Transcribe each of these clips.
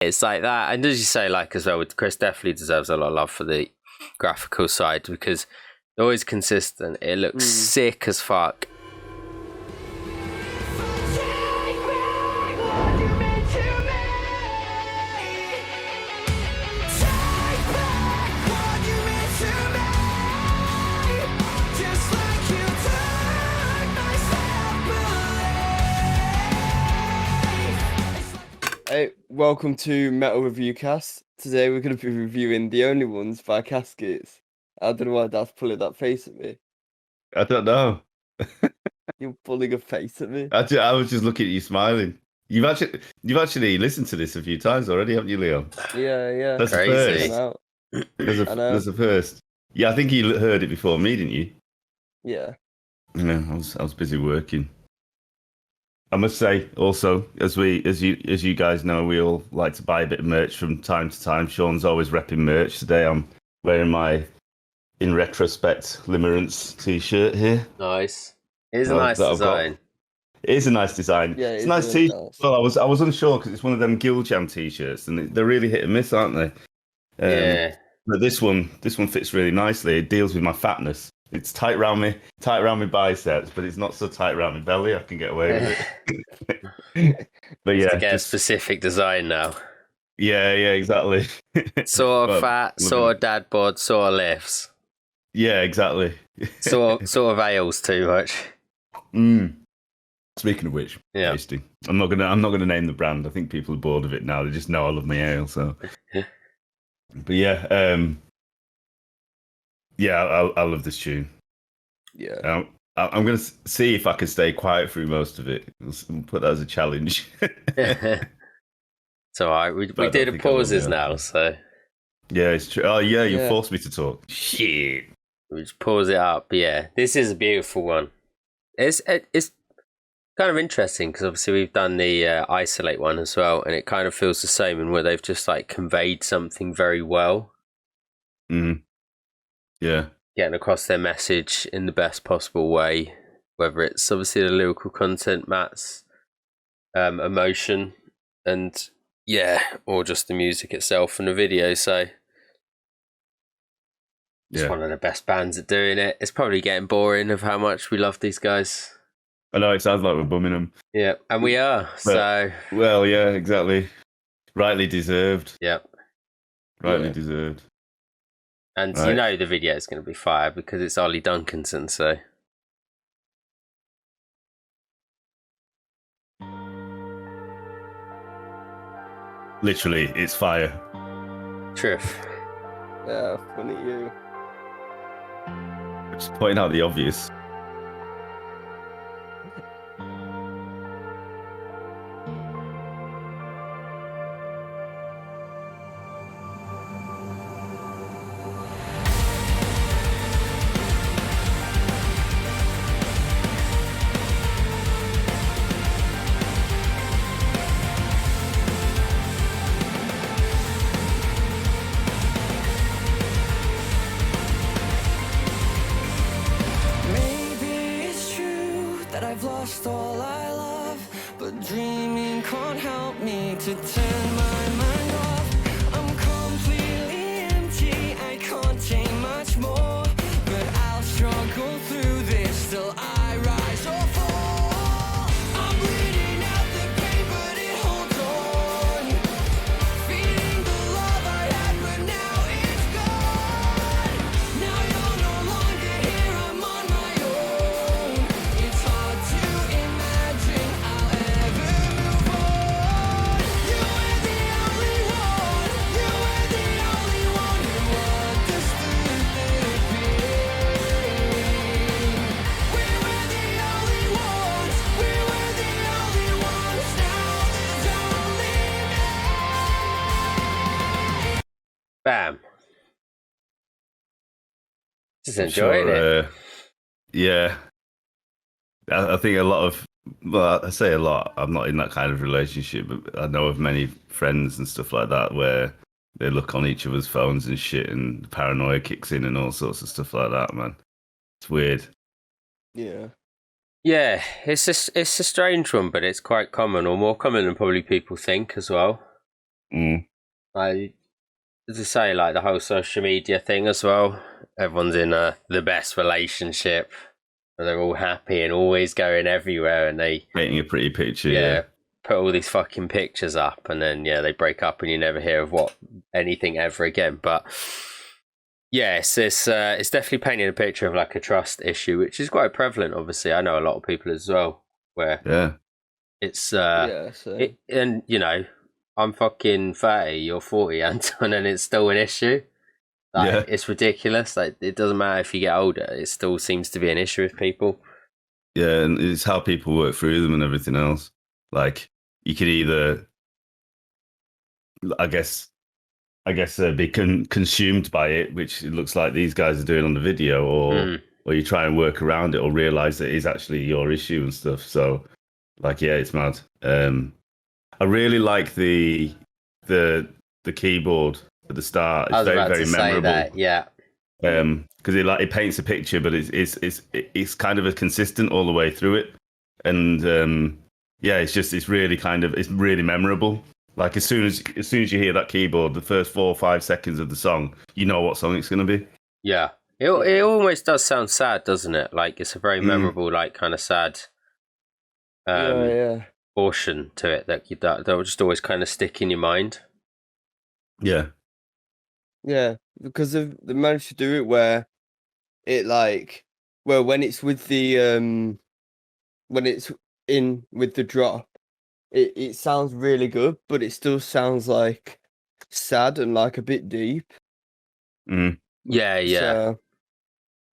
It's like that, and as you say, like as well, with Chris definitely deserves a lot of love for the graphical side because they're always consistent. It looks sick as fuck. Hey, welcome to Metal Review Cast. Today we're going to be reviewing The Only Ones by Caskets. I don't know why Dad's pulling that face at me. I don't know. You're pulling a face at me. I was just looking at you smiling. You've actually listened to this a few times already, haven't you, Leo? Yeah. That's Crazy. the first. There's a first. Yeah, I think you heard it before me, didn't you? Yeah. Yeah, I was busy working. I must say, also, as you guys know, we all like to buy a bit of merch from time to time. Sean's always repping merch. Today, I'm wearing my, in retrospect, Limerence t-shirt here. Nice. It is a nice design. It is a nice design. Yeah, it's a nice t-shirt. Nice. Well, I was unsure because it's one of them Guild Jam t-shirts, and they're really hit and miss, aren't they? Yeah. But this one fits really nicely. It deals with my fatness. It's tight around my biceps, but it's not so tight around my belly. I can get away with it. But yeah, to get a specific design now. Yeah, exactly. Sort of fat, sort of dad bod, sort of lifts. Yeah, exactly. sort of ails too much. Speaking of which, yeah. tasty. I'm not gonna name the brand. I think people are bored of it now. They just know I love my ale. So, but yeah, I love this tune. Yeah. I'm going to see if I can stay quiet through most of it. We'll put that as a challenge. It's all right. We do the pauses now, so. Yeah, it's true. Oh, yeah, you forced me to talk. Shit. We just pause it up. But yeah, this is a beautiful one. It's kind of interesting because obviously we've done the Isolate one as well, and it kind of feels the same in where they've just like conveyed something very well. Yeah. Getting across their message in the best possible way, whether it's obviously the lyrical content, Matt's emotion, and or just the music itself and the video. So it's one of the best bands at doing it. It's probably getting boring of how much we love these guys. I know, it sounds like we're bumming them. Yeah, and we are. Well, yeah, exactly. Rightly deserved. Yep. Rightly deserved. And you know the video is going to be fire because it's Ollie Duncanson, so. Literally, it's fire. Truth. Yeah, funny you. Just pointing out the obvious. I've lost all I love, but dreaming can't help me to turn my mind off. I'm completely empty, I can't take much more, but I'll struggle through this till I rise or fall. I'm bleeding out the pain, but it holds on. Feeling the love I had, but now it's gone. Now you're no longer here, I'm on my own. It's hard to imagine I'll ever move on. You were the only one, you were the only one who understood the pain. We were the only ones, we were the only ones. Now there's only me. Bam. Just enjoying it. Yeah. I think a lot of, well, I say a lot, I'm not in that kind of relationship, but I know of many friends and stuff like that where they look on each other's phones and shit and paranoia kicks in and all sorts of stuff like that, man. It's weird. Yeah. Yeah, it's a strange one, but it's quite common, or more common than probably people think as well. Like, as I say, like the whole social media thing as well. Everyone's in the best relationship, and they're all happy and always going everywhere, and they Painting a pretty picture. put all these fucking pictures up, and then they break up, and you never hear of anything ever again. But yes, it's definitely painting a picture of like a trust issue, which is quite prevalent. Obviously, I know a lot of people as well where it's so. and I'm fucking 30, you're 40, Anton, and it's still an issue. Like, it's ridiculous. Like, it doesn't matter if you get older; it still seems to be an issue with people. Yeah, and it's how people work through them and everything else. Like, you could either, I guess, be consumed by it, which it looks like these guys are doing on the video, or you try and work around it, or realize that it is actually your issue and stuff. So, like, yeah, it's mad. I really like the keyboard at the start. It's very, very memorable. That, yeah. Because it paints a picture, but it's kind of a consistent all the way through it, and it's really memorable. Like as soon as you hear that keyboard, the first 4 or 5 seconds of the song, you know what song it's going to be. Yeah, it almost does sound sad, doesn't it? Like it's a very memorable, like kind of sad portion to it that will just always kind of stick in your mind. Yeah, because they managed to do it where it when it's with the when it's in with the drop, it sounds really good, but it still sounds like sad and like a bit deep. Yeah. So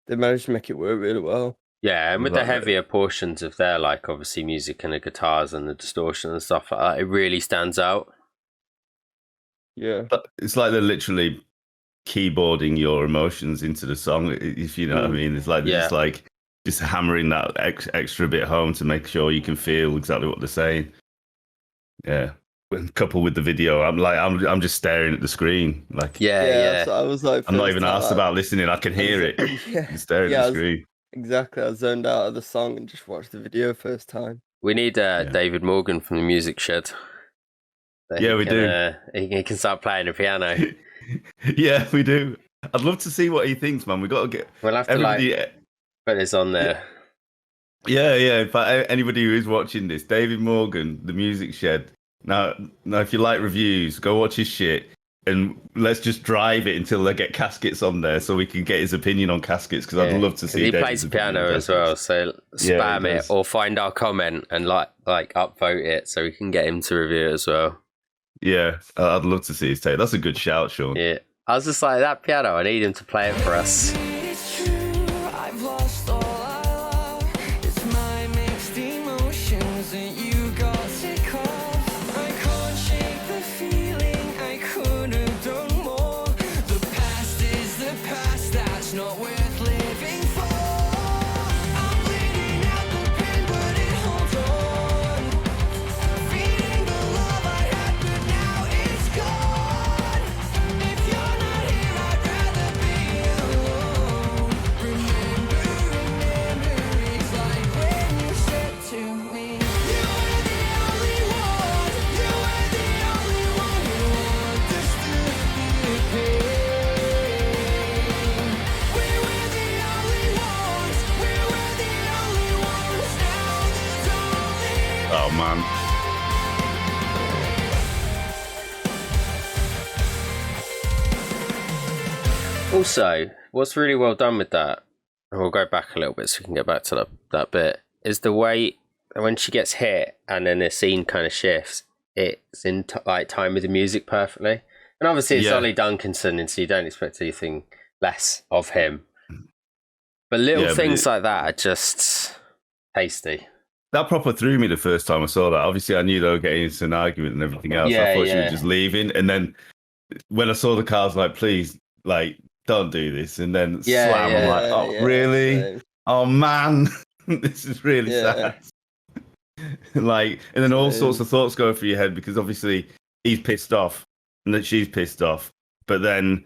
they managed to make it work really well. Yeah, and with the heavier portions of their, like, obviously music and the guitars and the distortion and stuff like that, it really stands out. Yeah. But it's like they're literally keyboarding your emotions into the song, if you know what I mean. It's like just hammering that extra bit home to make sure you can feel exactly what they're saying. Yeah. Coupled with the video, I'm just staring at the screen. Like So I was like, I'm not even asked about listening. I can hear it. I'm staring at the screen. Exactly. I zoned out of the song and just watched the video first time. We need David Morgan from the Music Shed. We do. He can start playing the piano. Yeah, we do. I'd love to see what he thinks, man. We'll have to put this on there. Yeah. In fact, anybody who is watching this, David Morgan, the Music Shed. Now, if you like reviews, go watch his shit, and let's just drive it until they get Caskets on there, so we can get his opinion on Caskets. Because I'd love to see. He plays the piano as well, so spam it or find our comment and like upvote it, so we can get him to review it as well. Yeah, I'd love to see his take. That's a good shout, Sean. Yeah, I was just like, that piano, I need him to play it for us. Oh, man. Also, what's really well done with that, and we'll go back a little bit so we can get back to that bit, is the way when she gets hit and then the scene kind of shifts, it's in time with the music perfectly. And obviously it's Ollie Duncanson, and so you don't expect anything less of him. But little things like that are just tasty. That proper threw me the first time I saw that. Obviously, I knew they were getting into an argument and everything else. I thought she was just leaving. And then when I saw the car, I was like, please, like, don't do this. And then slam. I'm like, oh, really? Same. Oh, man. This is really sad. Like, and then all sorts of thoughts go through your head because obviously he's pissed off and that she's pissed off. But then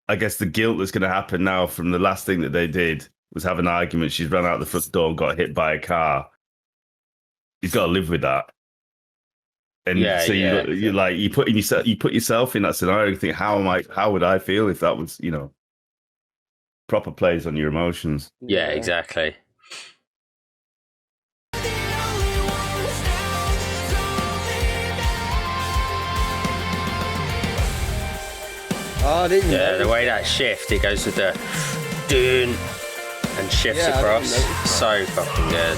I guess the guilt that's going to happen now from the last thing that they did was have an argument. She's run out the front door and got hit by a car. He's got to live with that. And Yeah, so yeah. you put yourself in that scenario and think, how would I feel if that was, proper plays on your emotions. Yeah, exactly. Oh, I didn't Yeah, notice the way that. that shift, it goes with the dun and shifts Yeah, I didn't across. notice that. So fucking good.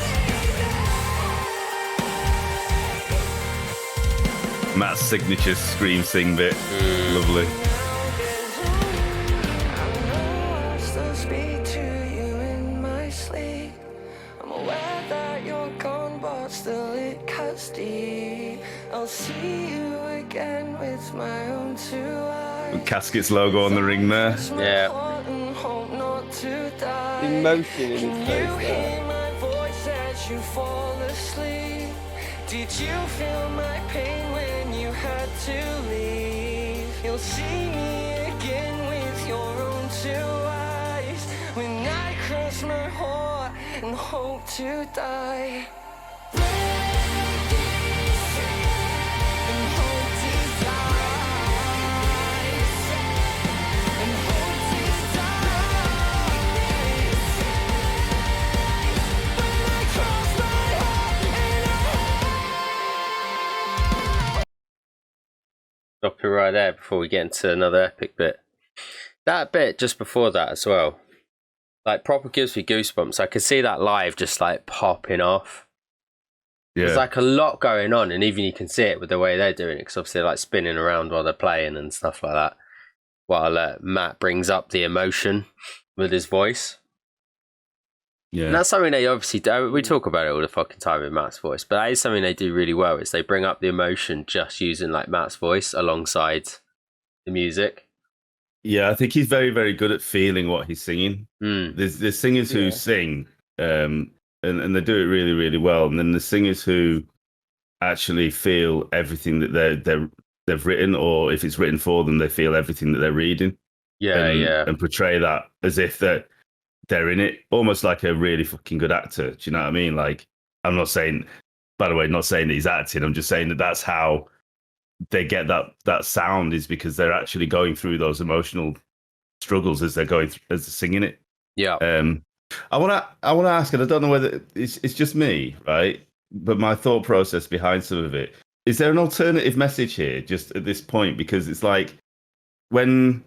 Matt's signature scream sing bit. Lovely. I still speak to you in my sleep. I'm aware that you're gone, but still it cuts deep. I'll see you again with my own two eyes. Caskets logo on the ring there. Yeah. Emotion in his face there. Hear my voice as you fall asleep. Did you feel my pain when you had to leave? You'll see me again with your own two eyes. When I cross my heart and hope to die. And hope to die. And hope to die. When I cross my heart and Stop it right there before we get into another epic bit. That bit just before that as well, like proper gives me goosebumps. I could see that live just like popping off. Yeah. There's like a lot going on, and even you can see it with the way they're doing it, because obviously they're like spinning around while they're playing and stuff like that. While Matt brings up the emotion with his voice. yeah. And that's something they obviously do. We talk about it all the fucking time with Matt's voice, but that is something they do really well, is they bring up the emotion just using like Matt's voice alongside the music. Yeah, I think he's very, very good at feeling what he's singing. There's singers who Yeah. sing, and they do it really, really well. And then the singers who actually feel everything that they've written, or if it's written for them, they feel everything that they're reading. Yeah, and portray that as if they're in it, almost like a really fucking good actor. Do you know what I mean? Like, I'm not saying, by the way, not saying that he's acting. I'm just saying that that's how they get that sound, is because they're actually going through those emotional struggles as they're going as they're singing it. Yeah. I want to ask, and I don't know whether it's just me, right? But my thought process behind some of it, is there an alternative message here just at this point? Because it's like when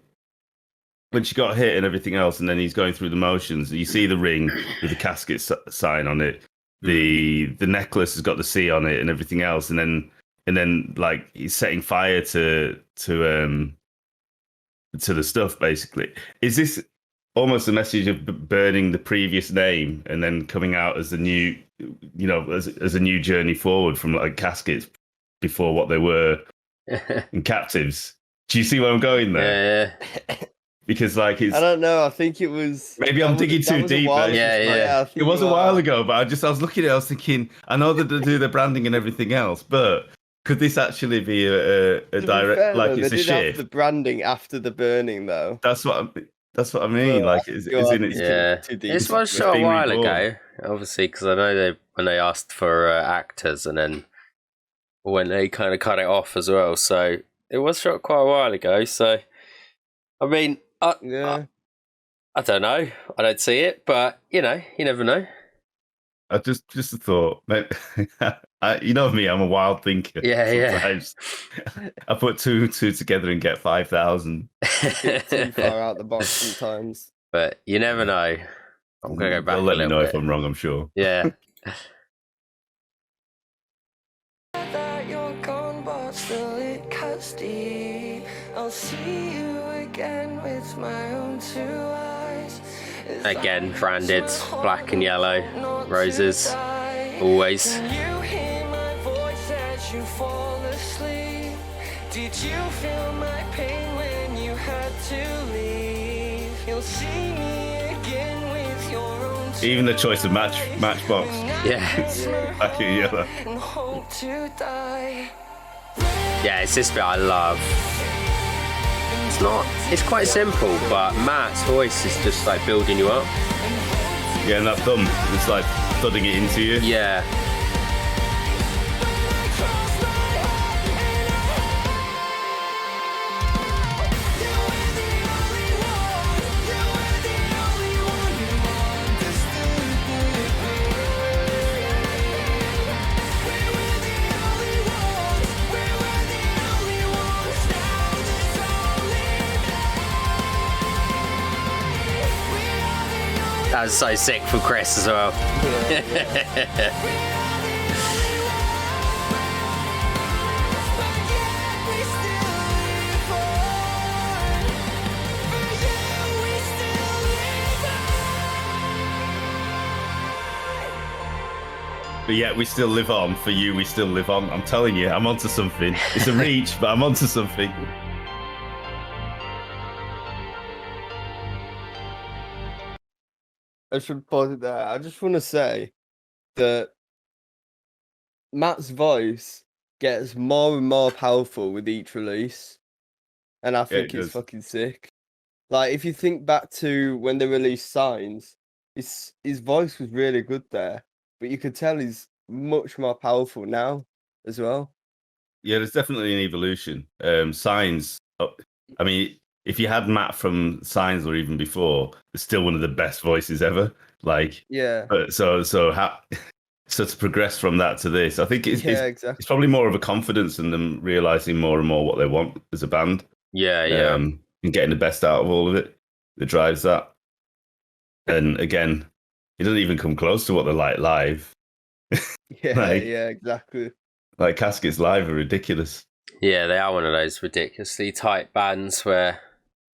she got hit and everything else, and then he's going through the motions, you see the ring with the casket sign on it, the necklace has got the C on it and everything else, and then like he's setting fire to the stuff, basically. Is this almost a message of burning the previous name and then coming out as the new, as a new journey forward from like caskets before what they were in captives? Do you see where I'm going there? Yeah. Because like I don't know. I think it was. Maybe I'm digging too deep. Yeah. I think It was you a while are. ago, but I was looking at it, I was thinking, I know that they do the branding and everything else, but could this actually be a To be direct, fair, like though, it's they a did have shift? the branding after the burning, though. That's what I mean. Well, Like, is God, in its Yeah. Too deep. This was It's shot a been while reborn. ago, obviously, because I know when they asked for actors, and then when they kind of cut it off as well. So it was shot quite a while ago. So, I mean, Yeah. Uh, I don't know. I don't see it, but you never know. I just a thought. You know me, I'm a wild thinker. Yeah. Sometimes I put two together and get 5,000. Too far out the box sometimes. But you never know. I'm gonna go back They'll a let me little know bit. if I'm wrong, I'm sure. Yeah. that you're gone, but still it cuts deep. I'll see you again with my own two eyes. Again, branded black and yellow roses. Always. Can you hear my voice as you fall asleep? Did you feel my pain when you had to leave? You'll see me again with your own two Even the choice of matchbox. Yeah. Black and yellow. and hope to die. Yeah, it's this bit I love. It's quite simple, but Matt's voice is just like building you up. Yeah, and that thumb, it's like thudding it into you. Yeah. That was so sick for Chris as well. But yet we still live on. For you, we still live on. I'm telling you, I'm onto something. It's a reach, but I'm onto something. I should pause it there. I just want to say that Matt's voice gets more and more powerful with each release, and I think it it's does. fucking sick. Like, if you think back to when they released Signs, his voice was really good there, but you could tell he's much more powerful now as well. Yeah, there's definitely an evolution. Signs. I mean, if you had Matt from Signs or even before, it's still one of the best voices ever. Like, Yeah, so to progress from that to this, I think exactly. it's probably more of a confidence in them realizing more and more what they want as a band. Yeah. And getting the best out of all of it that drives that. And again, it doesn't even come close to what they're like live. Yeah, exactly. Like Caskets live are ridiculous. Yeah, they are one of those ridiculously tight bands where,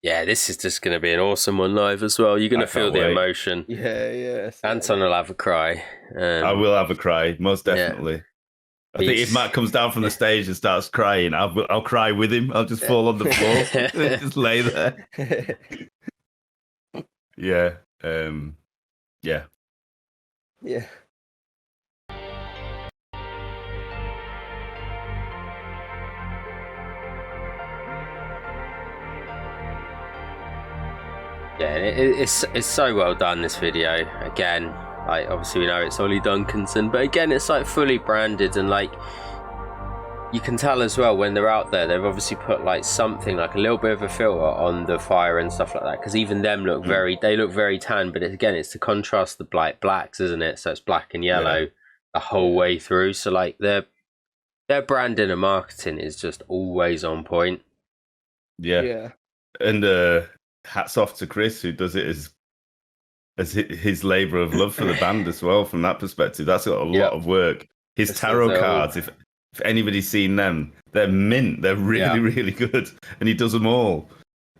yeah, this is just going to be an awesome one live as well. You're going to feel the emotion. Yeah. Anton will have a cry. I will have a cry, most definitely. Yeah. I think if Matt comes down from the stage and starts crying, I'll cry with him. I'll just fall on the floor, just lay there. Yeah, yeah. Yeah. Yeah, it's so well done, this video. Again, like, obviously we know it's Ollie Duncanson, but again, it's like fully branded, and like you can tell as well when they're out there, they've obviously put like something, like a little bit of a filter on the fire and stuff like that, because even them look they look very tan, but again, it's to contrast the blacks, isn't it? So it's black and yellow the whole way through. So like their branding and marketing is just always on point. Yeah. And hats off to Chris, who does it as his labor of love for the band as well. From that perspective, that's got a lot of work. His tarot cards, if anybody's seen them, they're mint. They're really good, and he does them all.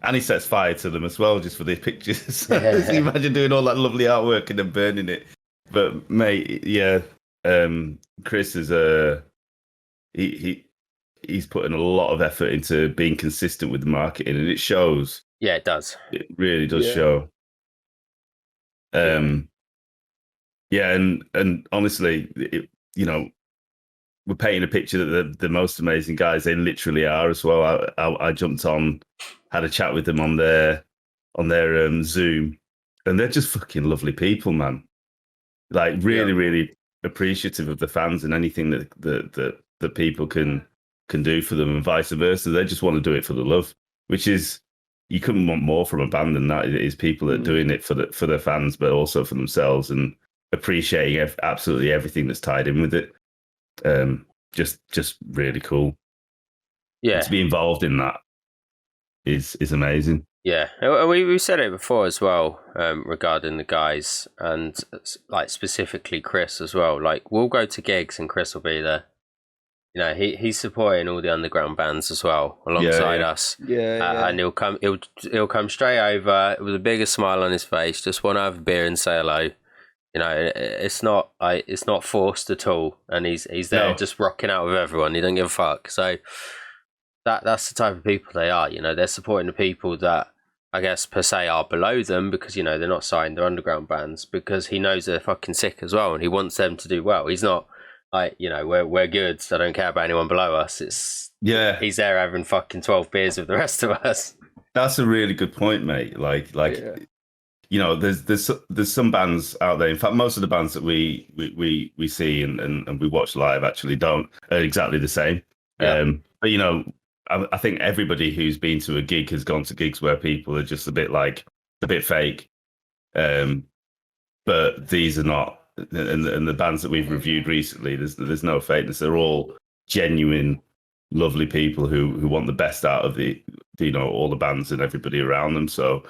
And he sets fire to them as well, just for the pictures. So imagine doing all that lovely artwork and then burning it. But mate, Chris is he's putting a lot of effort into being consistent with the marketing, and it shows. Yeah, it does. It really does show. And honestly, we're painting a picture that the most amazing guys, they literally are as well. I jumped on, had a chat with them on their Zoom, and they're just fucking lovely people, man. Like really appreciative of the fans and anything that people can do for them, and vice versa. They just want to do it for the love, which is, you couldn't want more from a band than that. It is people that are doing it for their fans, but also for themselves, and appreciating absolutely everything that's tied in with it. Just really cool. Yeah, to be involved in that is amazing. Yeah, we said it before as well, regarding the guys, and like specifically Chris as well. Like, we'll go to gigs and Chris will be there. You know, he's supporting all the underground bands as well alongside us. And he'll come straight over with a bigger smile on his face, just want to have a beer and say hello. You know, it's not forced at all, and he's there just rocking out with everyone. He don't give a fuck. So that's the type of people they are. You know, they're supporting the people that I guess per se are below them, because, you know, they're not signed, they're underground bands, because he knows they're fucking sick as well, and he wants them to do well. He's not like, you know, we're good, so I don't care about anyone below us. It's he's there having fucking 12 beers with the rest of us. That's a really good point, mate. Like you know, there's some bands out there. In fact, most of the bands that we see and we watch live actually are exactly the same. But you know, I think everybody who's been to a gig has gone to gigs where people are just a bit fake. But these are not. And the bands that we've reviewed recently, there's no fakeness. They're all genuine, lovely people who want the best out of the all the bands and everybody around them. So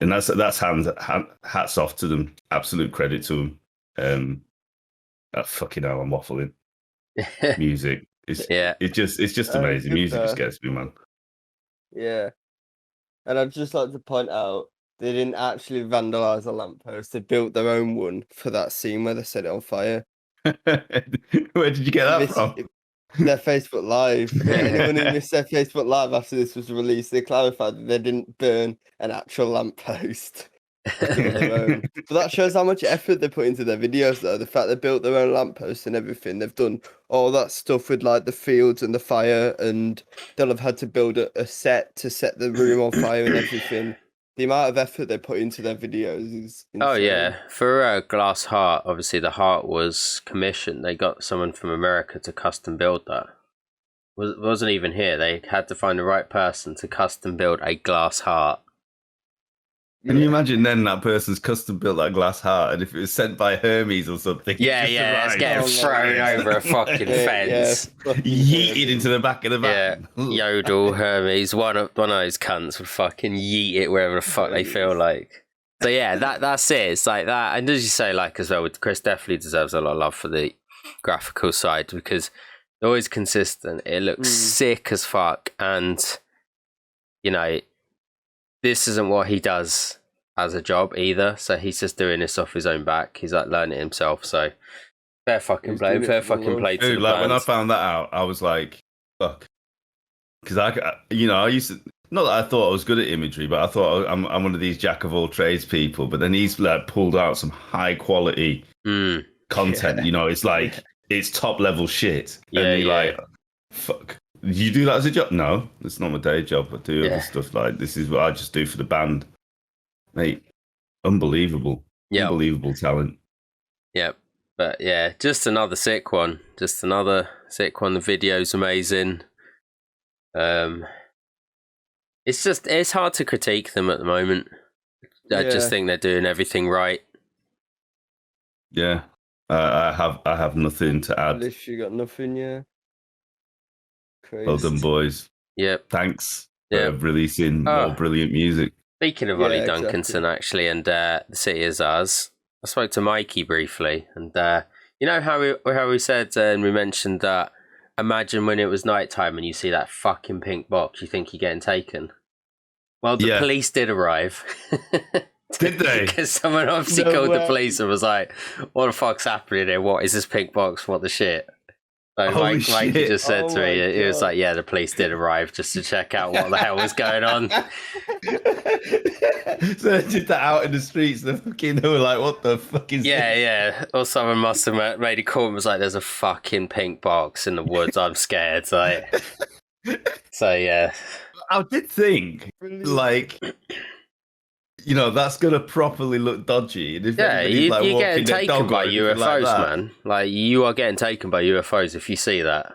and that's hats off to them. Absolute credit to them. Fucking hell, I'm waffling. Music, it's just amazing. Good Music just there. gets me, man. Yeah. And I'd just like to point out they didn't actually vandalize a lamppost. They built their own one for that scene where they set it on fire. Where did you get that from? Their Facebook Live. Yeah, anyone who missed their Facebook Live after this was released, they clarified that they didn't burn an actual lamppost. But that shows how much effort they put into their videos, though. The fact they built their own lampposts and everything. They've done all that stuff with like the fields and the fire, and they'll have had to build a set to set the room on fire and everything. The amount of effort they put into their videos is insane. Oh yeah, for Glass Heart, obviously the heart was commissioned. They got someone from America to custom build that. Wasn't even here. They had to find the right person to custom build a glass heart. Can you imagine then that person's custom built that glass heart, and if it was sent by Hermes or something? Yeah, it's getting thrown over a fucking fence. Yeeted into the back of the van. Yeah, Yodel, Hermes, one of those cunts would fucking yeet it wherever the fuck they feel like. So yeah, that's it. It's like that, and as you say, like as well, Chris definitely deserves a lot of love for the graphical side because they're always consistent. It looks sick as fuck, and you know, this isn't what he does as a job either. So he's just doing this off his own back. He's like learning it himself. So fair fucking play. Fair fucking play to the like bands. when I found that out, I was like, fuck. Because I used to, not that I thought I was good at imagery, but I thought I'm one of these jack of all trades people. But then he's like pulled out some high quality content. Yeah. You know, it's like it's top level shit. Yeah, and you're like, fuck. You do that as a job? No, it's not my day job. I do other stuff like this is what I just do for the band. Mate, unbelievable. Yep. Unbelievable talent. Yep. But yeah, just another sick one. Just another sick one. The video's amazing. It's hard to critique them at the moment. I just think they're doing everything right. Yeah. I have nothing to add. Literally got nothing, yeah. Crazy. Well done, boys. Yep. Thanks for releasing more brilliant music. Speaking of Ollie Duncanson, actually, and the City is Ours, I spoke to Mikey briefly, and you know how we said and we mentioned that imagine when it was nighttime and you see that fucking pink box, you think you're getting taken. Well, the police did arrive. Did they? Because someone obviously called the police and was like, "What the fuck's happening here? What is this pink box? What the shit?" So Mike just said to me, he was like, "Yeah, the police did arrive just to check out what the hell was going on." So they did that out in the streets. They were like, "What the fuck is this?" Yeah. Or someone must have made a call and was like, "There's a fucking pink box in the woods. I'm scared." Like, so yeah, I did think like. You know, that's going to properly look dodgy. And if you're getting taken by UFOs, man. Like, you are getting taken by UFOs if you see that.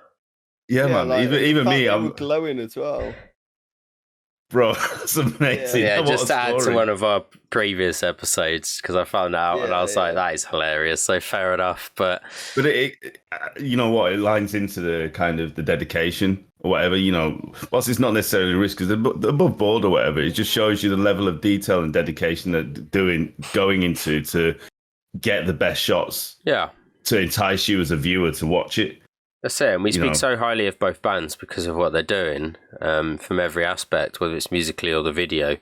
Yeah man. Like, even me, I'm glowing as well. Bro, that's amazing. Yeah, just to add to one of our previous episodes, because I found that out and I was like, that is hilarious. So fair enough. But it, you know what? It lines into the kind of the dedication or whatever, you know, whilst it's not necessarily a risk because they're above board or whatever, it just shows you the level of detail and dedication that going into to get the best shots. Yeah. To entice you as a viewer to watch it. That's it. And we speak so highly of both bands because of what they're doing from every aspect, whether it's musically or the video.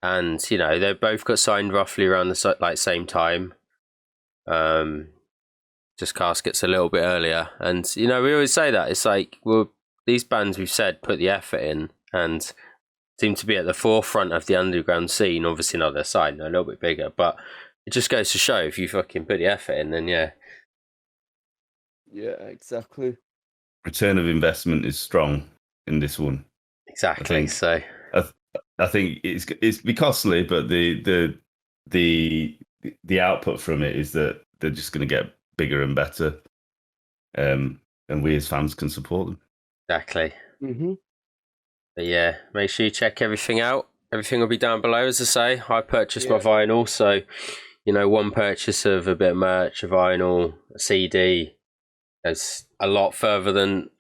And, you know, they both got signed roughly around the same time. Just Caskets a little bit earlier. And, you know, we always say that. It's like, well, these bands we've said put the effort in and seem to be at the forefront of the underground scene. Obviously not their side, they're a little bit bigger. But it just goes to show if you fucking put the effort in, then yeah. Yeah, exactly. Return of investment is strong in this one. Exactly. I think it's be costly, but the output from it is that they're just going to get bigger and better, and we as fans can support them. Exactly. Mm-hmm. But yeah, make sure you check everything out. Everything will be down below, as I say. I purchased my vinyl, so you know, one purchase of a bit of merch, a vinyl, a CD. It's a lot further than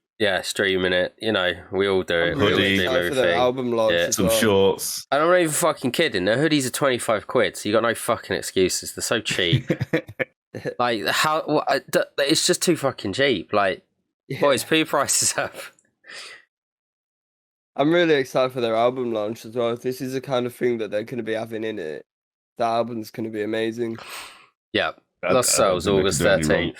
streaming it. You know, we all do it. I'm We all Hoodie. really stream excited for their everything. album launch Yeah. as Some well. shorts. And I'm not even fucking kidding. The hoodies are 25 quid, so you got no fucking excuses. They're so cheap. Like, how? It's just too fucking cheap. Like, Yeah. boys, put your prices up. I'm really excited for their album launch as well. If this is the kind of thing that they're going to be having in it, the album's going to be amazing. Yeah. I- Lost I Sales, think they August could do any wrong. 13th.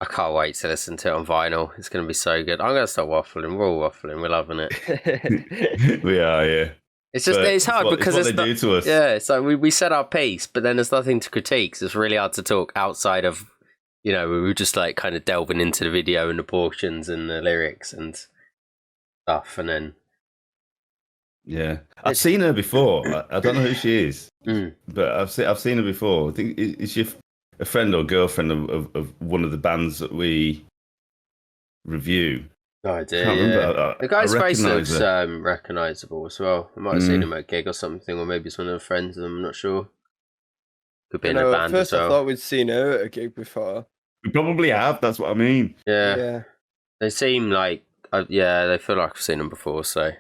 I can't wait to listen to it on vinyl. It's going to be so good. I'm going to start waffling. We're all waffling. We're loving it. We are, yeah. It's just, But it's hard what, because it's it's what they not, do to us. yeah, it's like we said our piece, but then there's nothing to critique. So it's really hard to talk outside of, you know, we were just like kind of delving into the video and the portions and the lyrics and stuff. And then, Yeah, I've seen her before. I don't know who she is, Mm. but I've seen her before. I think is she a friend or girlfriend of one of the bands that we review? no idea. Can't Yeah. remember. The guy's I face recognise looks her. recognisable as well. I might have seen Mm. him at a gig or something, or maybe it's one of the friends. I'm not sure. Could be You in a know, at band as first I well. thought we'd seen her at a gig before. We probably have. That's what I mean. Yeah. They seem like, they feel like I've seen them before, so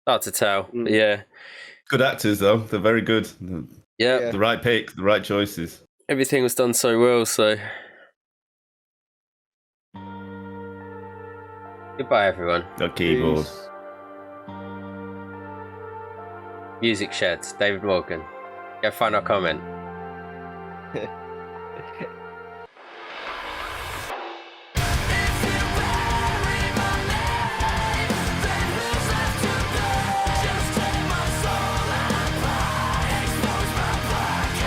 hard to tell. Mm. But yeah. Good actors though. They're very good. Yeah, The right pick, the right choices. everything was done so well, so. Goodbye, everyone. Got keyboard. Peace. Music Sheds, David Morgan. Go find our comment.